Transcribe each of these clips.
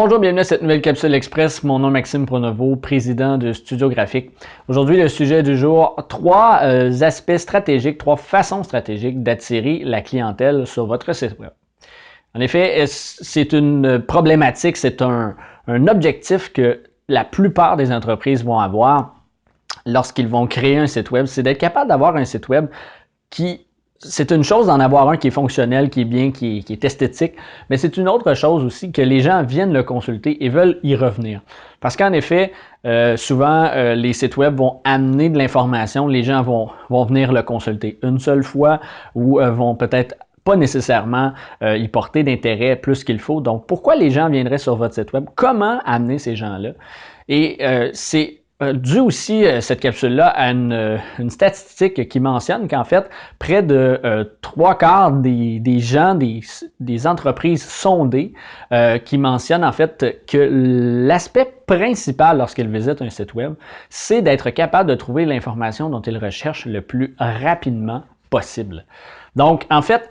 Bonjour, bienvenue à cette nouvelle capsule express. Mon nom est Maxime Pronovo, président de Studio Graphique. Aujourd'hui, le sujet du jour, trois aspects stratégiques, trois façons stratégiques d'attirer la clientèle sur votre site web. En effet, c'est une problématique, c'est un objectif que la plupart des entreprises vont avoir lorsqu'ils vont créer un site web, c'est d'être capable d'avoir un site web qui... C'est une chose d'en avoir un qui est fonctionnel, qui est bien, qui est esthétique, mais c'est une autre chose aussi que les gens viennent le consulter et veulent y revenir. Parce qu'en effet, souvent, les sites web vont amener de l'information, les gens vont venir le consulter une seule fois ou vont peut-être pas nécessairement y porter d'intérêt plus qu'il faut. Donc, pourquoi les gens viendraient sur votre site web? Comment amener ces gens-là? Et c'est dû aussi, cette capsule-là, à une statistique qui mentionne qu'en fait, près de 3/4 des gens, des entreprises sondées, qui mentionnent en fait que l'aspect principal lorsqu'ils visitent un site web, c'est d'être capable de trouver l'information dont ils recherchent le plus rapidement possible. Donc, en fait,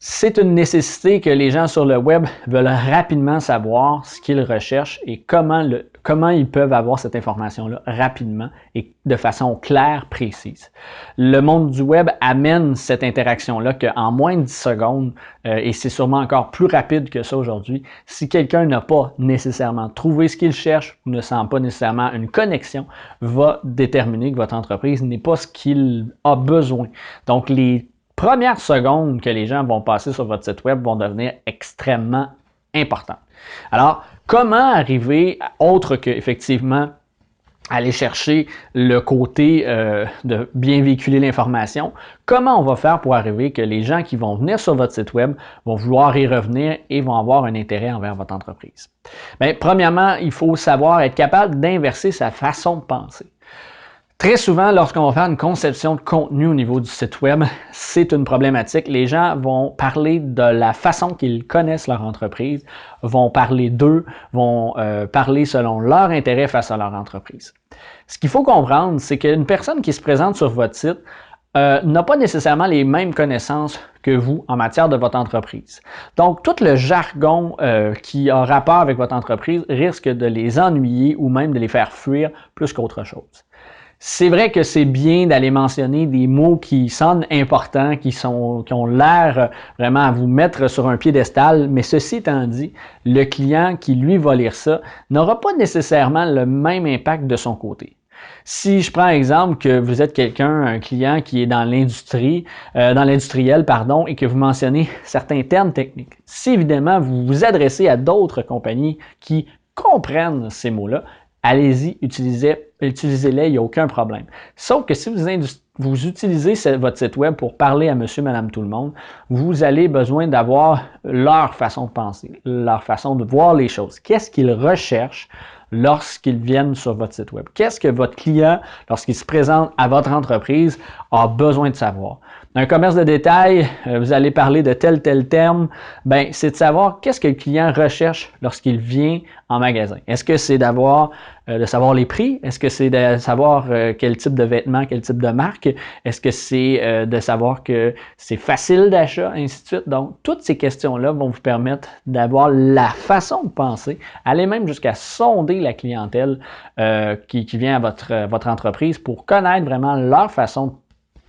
c'est une nécessité que les gens sur le web veulent rapidement savoir ce qu'ils recherchent et comment ils peuvent avoir cette information-là rapidement et de façon claire, précise. Le monde du web amène cette interaction-là qu'en moins de 10 secondes, et c'est sûrement encore plus rapide que ça aujourd'hui, si quelqu'un n'a pas nécessairement trouvé ce qu'il cherche ou ne sent pas nécessairement une connexion, va déterminer que votre entreprise n'est pas ce qu'il a besoin. Donc, les premières secondes que les gens vont passer sur votre site web vont devenir extrêmement importantes. Alors, comment arriver, autre que effectivement aller chercher le côté de bien véhiculer l'information, comment on va faire pour arriver que les gens qui vont venir sur votre site web vont vouloir y revenir et vont avoir un intérêt envers votre entreprise? Bien, premièrement, il faut savoir être capable d'inverser sa façon de penser. Très souvent, lorsqu'on va faire une conception de contenu au niveau du site web, c'est une problématique. Les gens vont parler de la façon qu'ils connaissent leur entreprise, vont parler d'eux, vont parler selon leur intérêt face à leur entreprise. Ce qu'il faut comprendre, c'est qu'une personne qui se présente sur votre site n'a pas nécessairement les mêmes connaissances que vous en matière de votre entreprise. Donc, tout le jargon qui a rapport avec votre entreprise risque de les ennuyer ou même de les faire fuir plus qu'autre chose. C'est vrai que c'est bien d'aller mentionner des mots qui sonnent importants, qui ont l'air vraiment à vous mettre sur un piédestal, mais ceci étant dit, le client qui lui va lire ça n'aura pas nécessairement le même impact de son côté. Si je prends exemple que vous êtes un client qui est dans l'industrie, dans l'industriel, pardon, et que vous mentionnez certains termes techniques, si évidemment vous vous adressez à d'autres compagnies qui comprennent ces mots-là, allez-y, utilisez-les, il n'y a aucun problème. Sauf que si vous utilisez votre site web pour parler à monsieur, madame, tout le monde, vous allez besoin d'avoir leur façon de penser, leur façon de voir les choses. Qu'est-ce qu'ils recherchent lorsqu'ils viennent sur votre site web? Qu'est-ce que votre client, lorsqu'il se présente à votre entreprise, a besoin de savoir? Dans un commerce de détail, vous allez parler de tel terme, ben c'est de savoir qu'est-ce que le client recherche lorsqu'il vient en magasin. Est-ce que c'est de savoir les prix? Est-ce que c'est de savoir quel type de vêtements, quel type de marque? Est-ce que c'est de savoir que c'est facile d'achat, ainsi de suite? Donc, toutes ces questions-là vont vous permettre d'avoir la façon de penser, aller même jusqu'à sonder la clientèle qui vient à votre entreprise pour connaître vraiment leur façon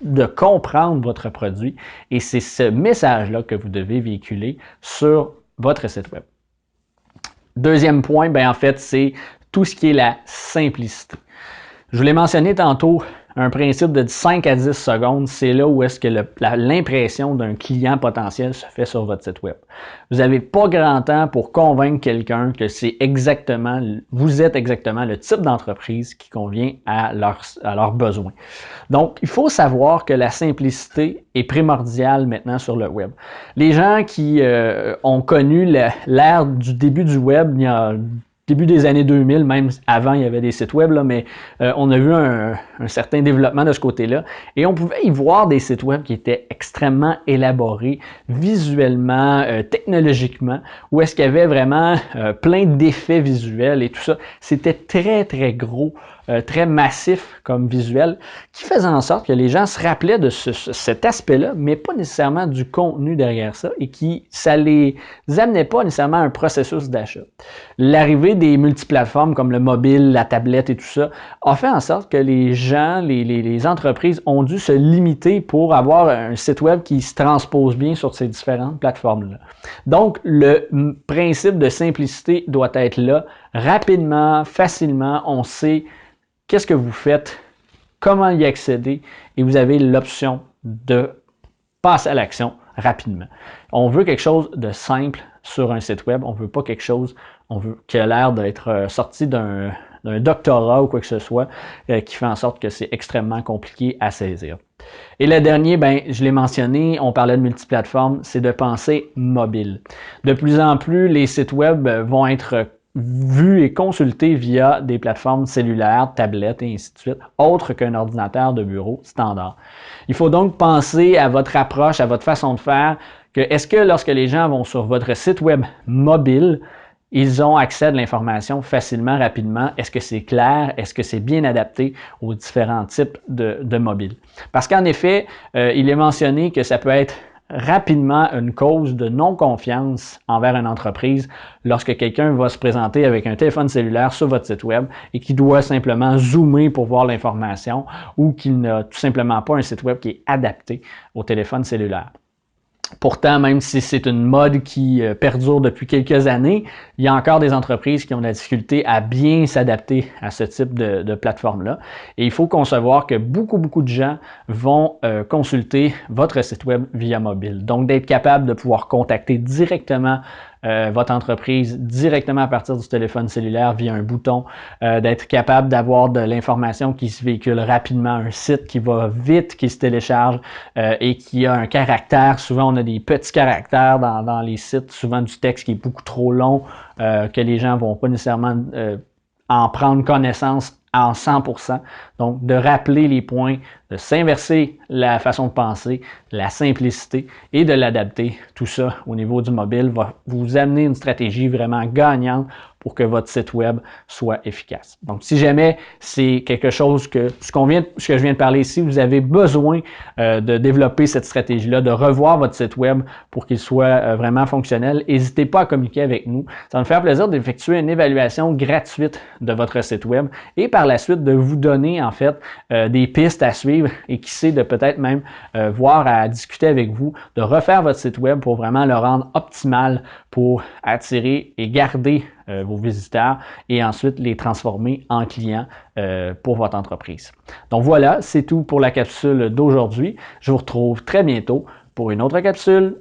de comprendre votre produit et c'est ce message-là que vous devez véhiculer sur votre site web. Deuxième point, bien en fait, c'est tout ce qui est la simplicité. Je vous l'ai mentionné tantôt, un principe de 5 à 10 secondes, c'est là où est-ce que l'impression d'un client potentiel se fait sur votre site web. Vous n'avez pas grand temps pour convaincre quelqu'un que vous êtes exactement le type d'entreprise qui convient à leurs besoins. Donc, il faut savoir que la simplicité est primordiale maintenant sur le web. Les gens qui ont connu l'ère du début du web, il y a début des années 2000, même avant, il y avait des sites web, là, mais on a vu un un certain développement de ce côté-là. Et on pouvait y voir des sites web qui étaient extrêmement élaborés, visuellement, technologiquement, où est-ce qu'il y avait vraiment plein d'effets visuels et tout ça. C'était très, très gros, très massif comme visuel, qui faisait en sorte que les gens se rappelaient de cet aspect-là, mais pas nécessairement du contenu derrière ça, et ça les amenait pas nécessairement à un processus d'achat. L'arrivée des multiplateformes comme le mobile, la tablette et tout ça a fait en sorte que les gens, les entreprises ont dû se limiter pour avoir un site web qui se transpose bien sur ces différentes plateformes-là. Donc, le principe de simplicité doit être là. Rapidement, facilement, on sait qu'est-ce que vous faites, comment y accéder, et vous avez l'option de passer à l'action rapidement. On veut quelque chose de simple sur un site web, on veut pas quelque chose qui a l'air d'être sorti d'un doctorat ou quoi que ce soit, qui fait en sorte que c'est extrêmement compliqué à saisir. Et le dernier, je l'ai mentionné, on parlait de multiplateforme, c'est de penser mobile. De plus en plus, les sites web vont être vus et consultés via des plateformes cellulaires, tablettes et ainsi de suite, autres qu'un ordinateur de bureau standard. Il faut donc penser à votre approche, à votre façon de faire, que est-ce que lorsque les gens vont sur votre site web mobile, ils ont accès à de l'information facilement, rapidement. Est-ce que c'est clair? Est-ce que c'est bien adapté aux différents types de mobiles? Parce qu'en effet, il est mentionné que ça peut être rapidement une cause de non-confiance envers une entreprise lorsque quelqu'un va se présenter avec un téléphone cellulaire sur votre site web et qui doit simplement zoomer pour voir l'information ou qu'il n'a tout simplement pas un site web qui est adapté au téléphone cellulaire. Pourtant, même si c'est une mode qui perdure depuis quelques années, il y a encore des entreprises qui ont de la difficulté à bien s'adapter à ce type de plateforme-là. Et il faut concevoir que beaucoup de gens vont consulter votre site web via mobile. Donc, d'être capable de pouvoir contacter directement votre entreprise directement à partir du téléphone cellulaire via un bouton, d'être capable d'avoir de l'information qui se véhicule rapidement, un site qui va vite, qui se télécharge et qui a un caractère. Souvent, on a des petits caractères dans les sites, souvent du texte qui est beaucoup trop long, que les gens ne vont pas nécessairement en prendre connaissance en 100%. Donc, de rappeler les points, de s'inverser la façon de penser, la simplicité et de l'adapter. Tout ça au niveau du mobile va vous amener une stratégie vraiment gagnante pour que votre site web soit efficace. Donc, si jamais c'est quelque chose ce que je viens de parler ici, vous avez besoin de développer cette stratégie-là, de revoir votre site web pour qu'il soit vraiment fonctionnel, n'hésitez pas à communiquer avec nous. Ça va nous faire plaisir d'effectuer une évaluation gratuite de votre site web et par la suite de vous donner en fait des pistes à suivre et qui sait de peut-être même voir à discuter avec vous, de refaire votre site web pour vraiment le rendre optimal pour attirer et garder vos visiteurs et ensuite les transformer en clients pour votre entreprise. Donc voilà, c'est tout pour la capsule d'aujourd'hui. Je vous retrouve très bientôt pour une autre capsule.